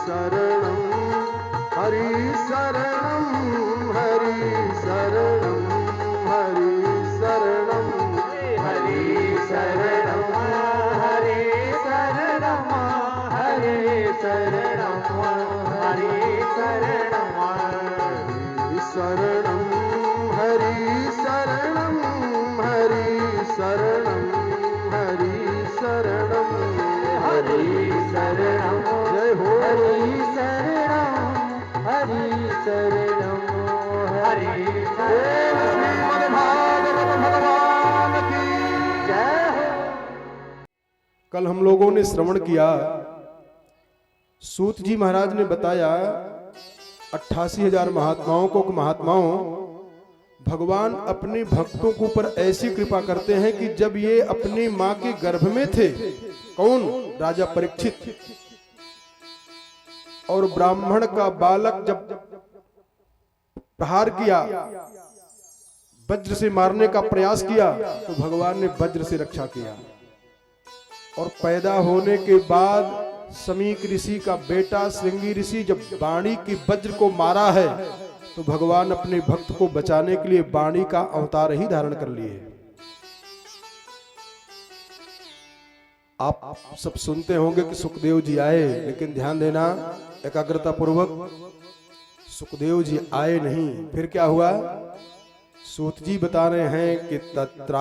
शरणं हरि शरणं हरि शरणं हरि शरणं हरि शरणं हरि शरणं हरि शरणं हरि शरणं शरणं हरि शरणं हरि शरणं हरि शरणं हरि शरणं जय हो हरि शरणं हरि शरणं हरि श्रीमद्भागवत भगवान की जय हो। कल हम लोगों ने श्रवण किया, सूत जी महाराज ने बताया 88,000 महात्माओं भगवान अपने भक्तों के ऊपर ऐसी कृपा करते हैं कि जब ये अपनी मां के गर्भ में थे, कौन? राजा परीक्षित, और ब्राह्मण का बालक जब प्रहार किया, वज्र से मारने का प्रयास किया, तो भगवान ने वज्र से रक्षा किया। और पैदा होने के बाद समीक ऋषि का बेटा श्रृंगी ऋषि जब वाणी की वज्र को मारा है, तो भगवान अपने भक्त को बचाने के लिए वाणी का अवतार ही धारण कर लिए। आप सब सुनते होंगे कि सुखदेव जी आए, लेकिन ध्यान देना एकाग्रता पूर्वक, सुखदेव जी आए नहीं। फिर क्या हुआ? सूत जी बता रहे हैं कि तत्राभवत्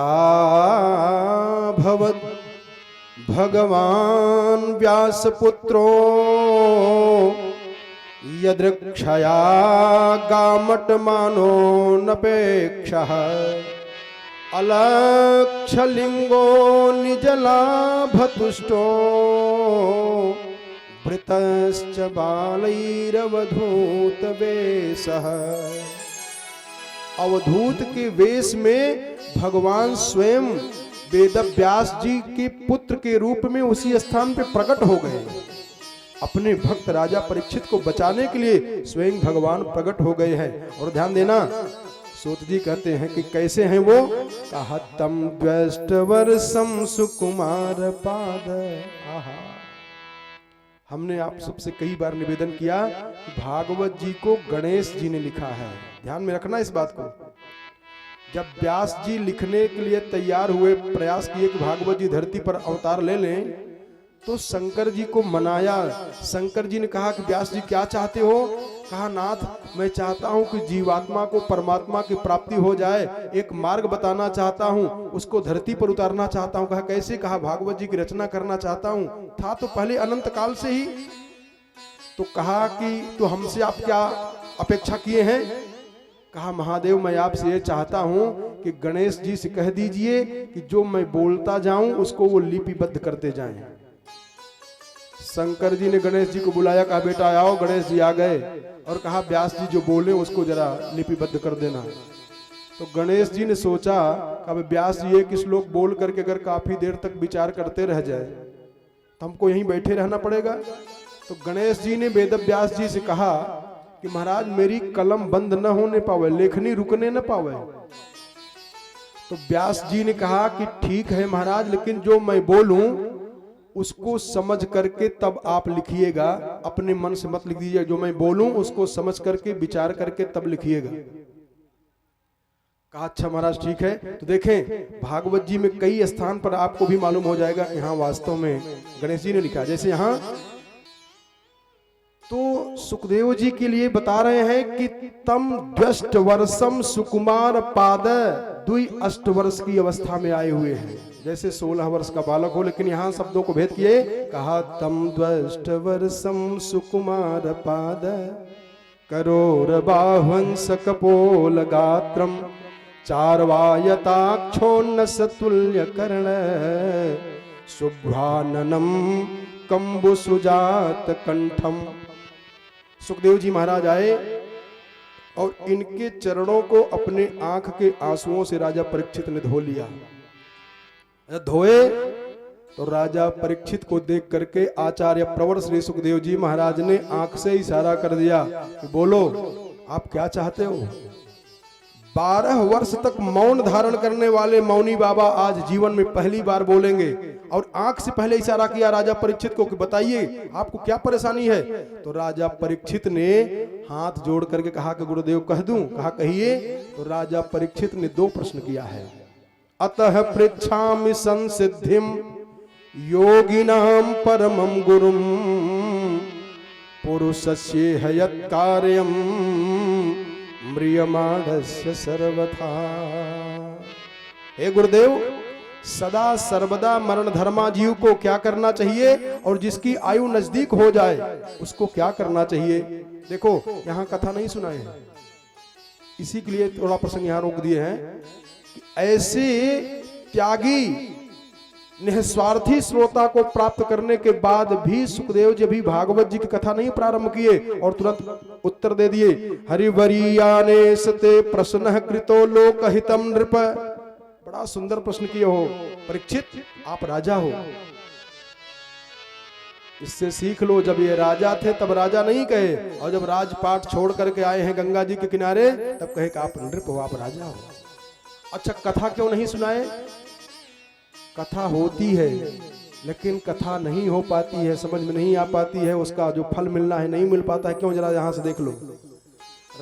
भगवान व्यासपुत्रो यदृक्षया गामटमानो नपेक्षः अलक्षलिंगो निजलाभतुष्टो भृतश्च बालैरवधूत वेशः। अवधूत के वेश में भगवान स्वयं वेदव्यास जी के पुत्र के रूप में उसी स्थान पे प्रकट हो गए। अपने भक्त राजा परीक्षित को बचाने के लिए स्वयं भगवान प्रकट हो गए हैं। और ध्यान देना, सूत जी कहते हैं कि कैसे हैं वो? कहा तम द्वष्टवर्षम सुकुमार पाद। आहा, हमने आप सबसे कई बार निवेदन किया कि भागवत जी को गणेश जी ने लिखा है। ध्यान में रखना इस बात को। जब व्यास जी लिखने के लिए तैयार हुए, प्रयास किए कि भागवत जी धरती पर अवतार ले लें, तो शंकर जी को मनाया। शंकर जी ने कहा कि व्यास जी क्या चाहते हो? कहा नाथ, मैं चाहता हूं कि जीवात्मा को परमात्मा की प्राप्ति हो जाए, एक मार्ग बताना चाहता हूं, उसको धरती पर उतारना चाहता हूं। कहा कैसे? कहा भागवत जी की रचना करना चाहता हूं। था तो पहले अनंत काल से ही। तो कहा कि तो हमसे आप क्या अपेक्षा किए हैं? कहा महादेव, मैं आपसे ये चाहता हूं कि गणेश जी से कह दीजिए कि जो मैं बोलता जाऊं उसको वो लिपिबद्ध करते जाएं। शंकर जी ने गणेश जी को बुलाया, कहा बेटा आओ। गणेश जी आ गए और कहा व्यास जी जो बोले उसको जरा लिपिबद्ध कर देना। तो गणेश जी ने सोचा कि व्यास जी एक श्लोक बोल करके अगर काफी देर तक विचार करते रह जाए तो हमको यहीं बैठे रहना पड़ेगा। तो गणेश जी ने वेद व्यास जी से कहा कि महाराज मेरी कलम बंद न होने पावे, लेखनी रुकने न पावे। तो व्यास जी ने कहा कि ठीक है महाराज, लेकिन जो मैं बोलूं उसको समझ करके तब आप लिखिएगा, अपने मन से मत लिख दीजिए। जो मैं बोलूं उसको समझ करके विचार करके तब लिखिएगा। कहा अच्छा महाराज ठीक है। तो देखें भागवत जी में कई स्थान पर आपको भी मालूम हो जाएगा यहाँ वास्तव में गणेश जी ने लिखा। जैसे यहाँ तो सुखदेव जी के लिए बता रहे हैं कि तम द्वष्ट वर्षम सुकुमार पाद, 2 वर्ष की अवस्था में आए हुए हैं, जैसे 16 वर्ष का बालक हो। लेकिन यहाँ शब्दों को भेद किए, कहा तम द्वष्ट वर्षम सुकुमार पाद करोर बाहुंस कपोल गात्रम चार्वायताक्षोन्न सतुल्य कर्ण शुभ्राननम कंबु सुजात कंठम। सुखदेव जी महाराज आए और इनके चरणों को अपने आंख के आंसुओं से राजा परीक्षित ने धो लिया। धोए तो राजा परीक्षित को देख करके आचार्य प्रवर श्री सुखदेव जी महाराज ने आंख से इशारा कर दिया कि बोलो आप क्या चाहते हो। 12 वर्ष तक मौन धारण करने वाले मौनी बाबा आज जीवन में पहली बार बोलेंगे। और आंख से पहले इशारा किया राजा परीक्षित को कि बताइए आपको क्या परेशानी है। तो राजा परीक्षित ने हाथ जोड़ करके कहा कि गुरुदेव कह दूं। कहा कहिए। तो राजा परीक्षित ने 2 प्रश्न किया है। अतः पृच्छामि संसिद्धिम योगिनां परमं गुरुम पुरुषस्य हयत् कार्यम म्रियमाणस्य सर्वथा। हे गुरुदेव, सदा सर्वदा मरण धर्मा जीव को क्या करना चाहिए और जिसकी आयु नजदीक हो जाए उसको क्या करना चाहिए। देखो यहां कथा नहीं सुनाए हैं, इसी के लिए थोड़ा प्रसंग यहां रोक दिए हैं कि ऐसे त्यागी निस्वार्थी श्रोता को प्राप्त करने के बाद भी सुखदेव जी भी भागवत जी की कथा नहीं प्रारंभ किए और तुरंत उत्तर दे दिए। हरिवरीयाने सते प्रश्न कृतो लोकहितम नृप। बड़ा सुंदर प्रश्न किए हो परीक्षित, आप राजा हो, इससे सीख लो। जब ये राजा थे तब राजा नहीं कहे, और जब राजपाट छोड़ करके आए हैं गंगा जी के किनारे तब कहे कि आप नृप हो, आप राजा हो। अच्छा कथा क्यों नहीं सुनाए। कथा होती है लेकिन कथा नहीं हो पाती है, समझ में नहीं आ पाती है, उसका जो फल मिलना है नहीं मिल पाता है। क्यों, जरा यहां से देख लो।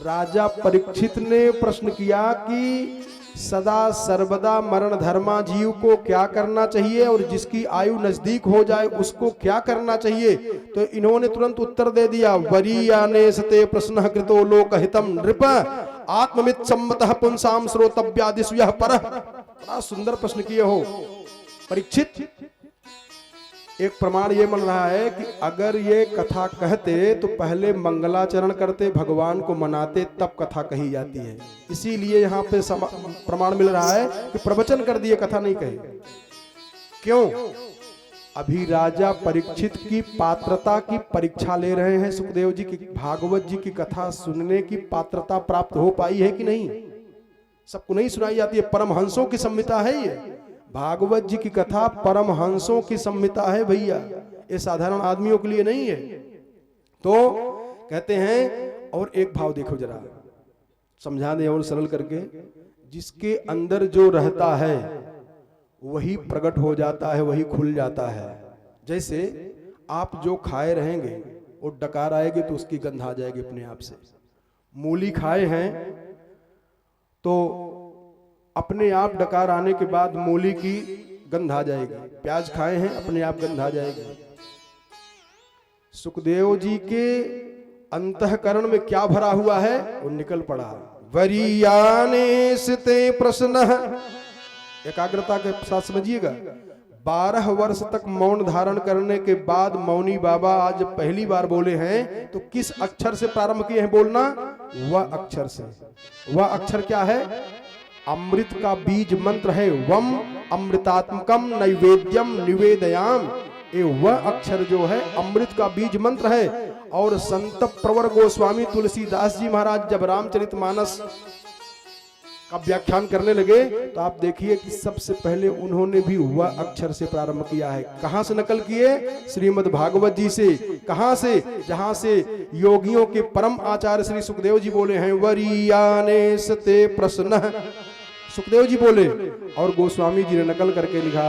राजा परीक्षित ने प्रश्न किया कि सदा सर्वदा मरण धर्मा जीव को क्या करना चाहिए और जिसकी आयु नजदीक हो जाए उसको क्या करना चाहिए। तो इन्होंने तुरंत उत्तर दे दिया। वरीयाने सते प्रश्न कृतो लोकहितम नृप आत्ममित सम्मतः पुंसाम श्रोतव्यादिषु यः परः। बड़ा सुंदर प्रश्न किए हो परीक्षित। एक प्रमाण ये बन रहा है कि अगर ये कथा कहते तो पहले मंगलाचरण करते, भगवान को मनाते, तब कथा कही जाती है। इसीलिए यहाँ पे प्रमाण मिल रहा है कि प्रवचन कर दिए, कथा नहीं कहे। क्यों, अभी राजा परीक्षित की पात्रता की परीक्षा ले रहे हैं सुखदेव जी की। भागवत जी की कथा सुनने की पात्रता प्राप्त हो पाई है कि नहीं। सबको नहीं सुनाई जाती है, परमहंसों की संहिता है ये। भागवत जी की कथा परमहंसों की संहिता है भैया, ये साधारण आदमियों के लिए नहीं है। तो कहते हैं, और एक भाव देखो जरा, समझा दे और सरल करके। जिसके अंदर जो रहता है वही प्रकट हो जाता है, वही खुल जाता है। जैसे आप जो खाए रहेंगे वो डकार आएगी तो उसकी गंध आ जाएगी अपने आप से। मूली खाए हैं तो अपने आप डकार आने के बाद मूली की गंध आ जाएगी। प्याज खाए हैं अपने आप गंध आ जाएगी। सुखदेव जी के अंतःकरण में क्या भरा हुआ है वो निकल पड़ा। वरीयाने सिते प्रश्न, एकाग्रता के साथ समझिएगा। 12 वर्ष तक मौन धारण करने के बाद मौनी बाबा आज पहली बार बोले हैं। तो किस अक्षर से प्रारंभ किए हैं बोलना? वह अक्षर से। वह अक्षर क्या है? अमृत का बीज मंत्र है। वम अमृतात्मकम नैवेद्यम निवेदयाम। ये वह अक्षर जो है अमृत का बीज मंत्र है। और संत प्रवर गोस्वामी तुलसीदास जी महाराज जब रामचरितमानस का व्याख्यान करने लगे तो आप देखिए कि सबसे पहले उन्होंने भी वह अक्षर से प्रारंभ किया है। कहां से नकल किए? श्रीमद् भागवत जी से। कहां से? जहां से योगियों के परम आचार्य श्री सुखदेव जी बोले हैं, वरीयाने सते प्रश्न। सुखदेव जी बोले और गोस्वामी जी ने नकल करके लिखा,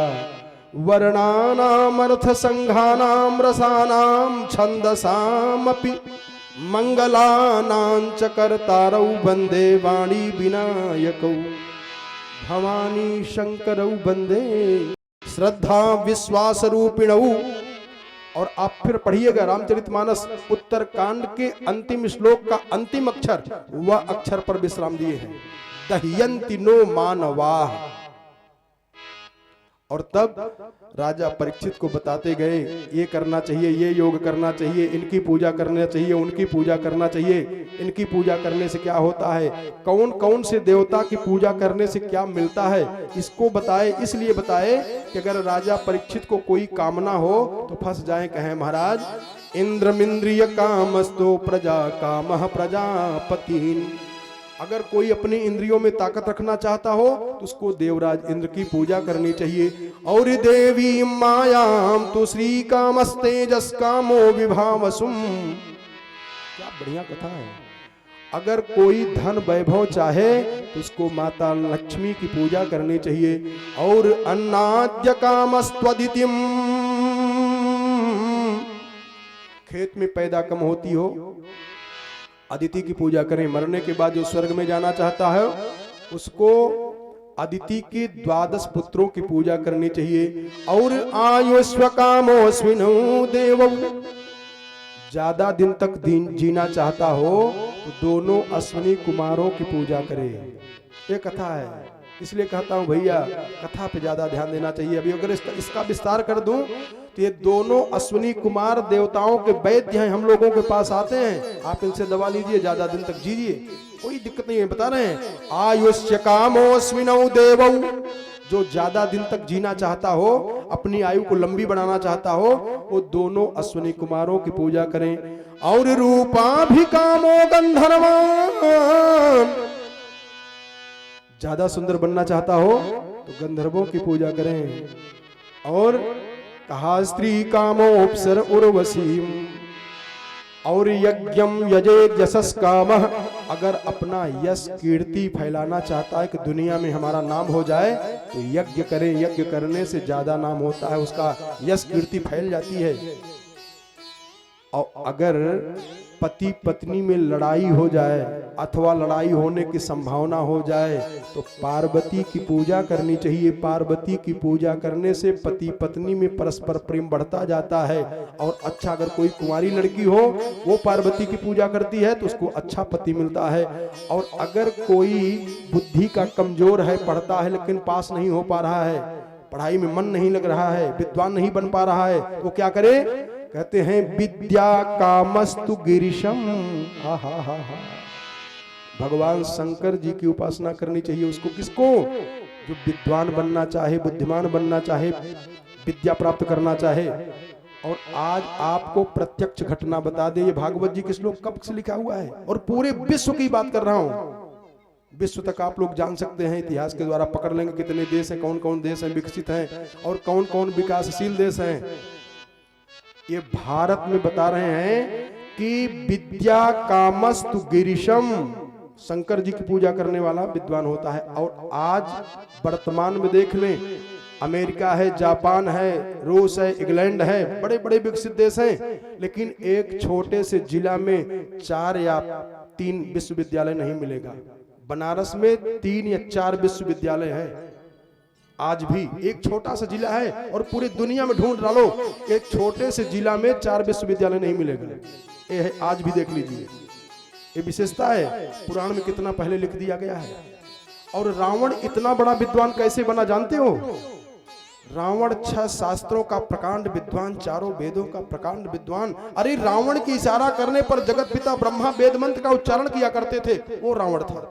वर्णानाम अर्थ संघानाम रसानाम छंदसामपि मंगलानां च कर्तारौ वंदे वाणी विनायकौ भवानी शंकरौ वंदे श्रद्धा विश्वास रूपिणौ। और आप फिर पढ़िएगा रामचरितमानस उत्तरकांड के अंतिम श्लोक का अंतिम अक्षर, वह अक्षर पर विश्राम दिए हैं, दह्यन्ति नो मानवाः। और तब राजा परीक्षित को बताते गए, ये करना चाहिए, ये योग करना चाहिए, इनकी पूजा करना चाहिए, उनकी पूजा करना चाहिए, इनकी पूजा करने से क्या होता है, कौन कौन से देवता की पूजा करने से क्या मिलता है, इसको बताए। इसलिए बताए कि अगर राजा परीक्षित को कोई कामना हो तो फंस जाए। कहें महाराज, इंद्रमिंद्रिय कामस्तो प्रजा कामः प्रजापतिन्। अगर कोई अपनी इंद्रियों में ताकत रखना चाहता हो तो उसको देवराज इंद्र की पूजा करनी चाहिए। और देवी मायाम तो श्री कामस्तेजस कामो विभावसुम। क्या बढ़िया कथा है। अगर कोई धन वैभव चाहे तो उसको माता लक्ष्मी की पूजा करनी चाहिए। और अन्नाद्य कामस्त्वदितिम, खेत में पैदा कम होती हो, अदिति की पूजा करें। मरने के बाद जो स्वर्ग में जाना चाहता है उसको अदिति के 12 पुत्रों की पूजा करनी चाहिए। और आयुष्व कामोस्विनो देवौ, ज्यादा दिन तक जीना चाहता हो तो दोनों अश्विनी कुमारों की पूजा करे। ये कथा है, इसलिए कहता हूं भैया कथा पे ज्यादा ध्यान देना चाहिए। अभी अगर इसका विस्तार कर दूं तो ये दोनों अश्विनी कुमार देवताओं के वैद्य हैं, हम लोगों के पास आते हैं, आप इनसे दवा लीजिए, ज्यादा दिन तक जीजिए, कोई दिक्कत नहीं है। बता रहे हैं आयुष्य कामोस्विनौ देवौ, जो ज्यादा दिन तक जीना चाहता हो, अपनी आयु को लंबी बनाना चाहता हो, वो दोनों अश्विनी कुमारों की पूजा करें। और रूपाभिकामो गंधर्वान्, ज्यादा सुंदर बनना चाहता हो तो गंधर्वों की पूजा करें। और कहा स्त्री कामोप्सर उर्वशीम, और यज्ञम यजेत यशस कामः, अगर अपना यश कीर्ति फैलाना चाहता है कि दुनिया में हमारा नाम हो जाए तो यज्ञ करें। यज्ञ करने से ज्यादा नाम होता है, उसका यश कीर्ति फैल जाती है। और अगर पति पत्नी में लड़ाई हो जाए अथवा लड़ाई होने की संभावना हो जाए तो पार्वती की पूजा करनी चाहिए। पार्वती की पूजा करने से पति पत्नी में परस्पर प्रेम बढ़ता जाता है। और अच्छा, अगर कोई कुंवारी लड़की हो वो पार्वती की पूजा करती है तो उसको अच्छा पति मिलता है। और अगर कोई बुद्धि का कमजोर है, पढ़ता है लेकिन पास नहीं हो पा रहा है, पढ़ाई में मन नहीं लग रहा है, विद्वान नहीं बन पा रहा है, तो क्या करे? कहते हैं विद्या कामस्तु गिरिशम। भगवान शंकर जी की उपासना करनी चाहिए उसको। किसको? जो विद्वान बनना चाहे, बुद्धिमान बनना चाहे, विद्या प्राप्त करना चाहे। और आज आपको प्रत्यक्ष घटना बता दे, ये भागवत जी के श्लोक कब से लिखा हुआ है, और पूरे विश्व की बात कर रहा हूं। विश्व तक आप लोग जान सकते हैं, इतिहास के द्वारा पकड़ लेंगे कितने देश हैं, कौन कौन देश हैं विकसित हैं और कौन कौन विकासशील देश हैं। ये भारत में बता रहे हैं कि विद्या कामस्तु गिरिशम, शंकर जी की पूजा करने वाला विद्वान होता है। और आज वर्तमान में देख लें, अमेरिका है, जापान है, रूस है, इंग्लैंड है, बड़े बड़े विकसित देश हैं, लेकिन एक छोटे से जिला में 4 या 3 विश्वविद्यालय नहीं मिलेगा। बनारस में 3 या 4 विश्वविद्यालय है। आज भी एक छोटा सा जिला है और पूरी दुनिया में ढूंढ डालो, एक छोटे से जिला में 4 विश्वविद्यालय नहीं मिलेगा। ये है, आज भी देख लीजिए, ये विशेषता है। पुराण में कितना पहले लिख दिया गया है। और रावण इतना बड़ा विद्वान कैसे बना जानते हो? रावण 6 शास्त्रों का प्रकांड विद्वान, 4 वेदों का प्रकांड विद्वान। अरे रावण की इशारा करने पर जगत पिता ब्रह्मा वेद मंत्र का उच्चारण किया करते थे, वो रावण था।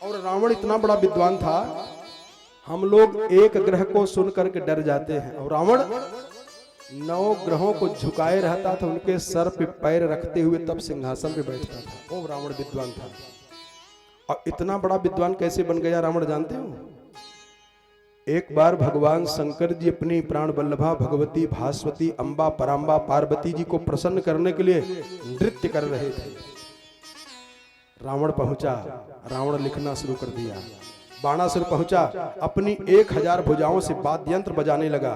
और रावण इतना बड़ा विद्वान था, हम लोग एक ग्रह को सुन करके डर जाते हैं, और रावण 9 ग्रहों को झुकाए रहता था, उनके सर पे पैर रखते हुए तब सिंहासन पे बैठता था। वो रावण विद्वान था। और इतना बड़ा विद्वान कैसे बन गया रावण जानते हो? एक बार भगवान शंकर जी अपनी प्राण वल्लभा भगवती भास्वती अंबा परांबा पार्वती जी को प्रसन्न करने के लिए नृत्य कर रहे थे। रावण पहुंचा, रावण लिखना शुरू कर दिया। बाणासुर पहुंचा, अपनी 1000 भुजाओं से वाद्य यंत्र बजाने लगा।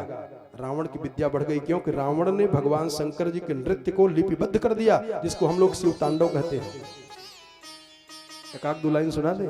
रावण की विद्या बढ़ गई, क्योंकि रावण ने भगवान शंकर जी के नृत्य को लिपिबद्ध कर दिया, जिसको हम लोग शिव तांडव कहते हैं। एक आध 2 लाइन सुना दे।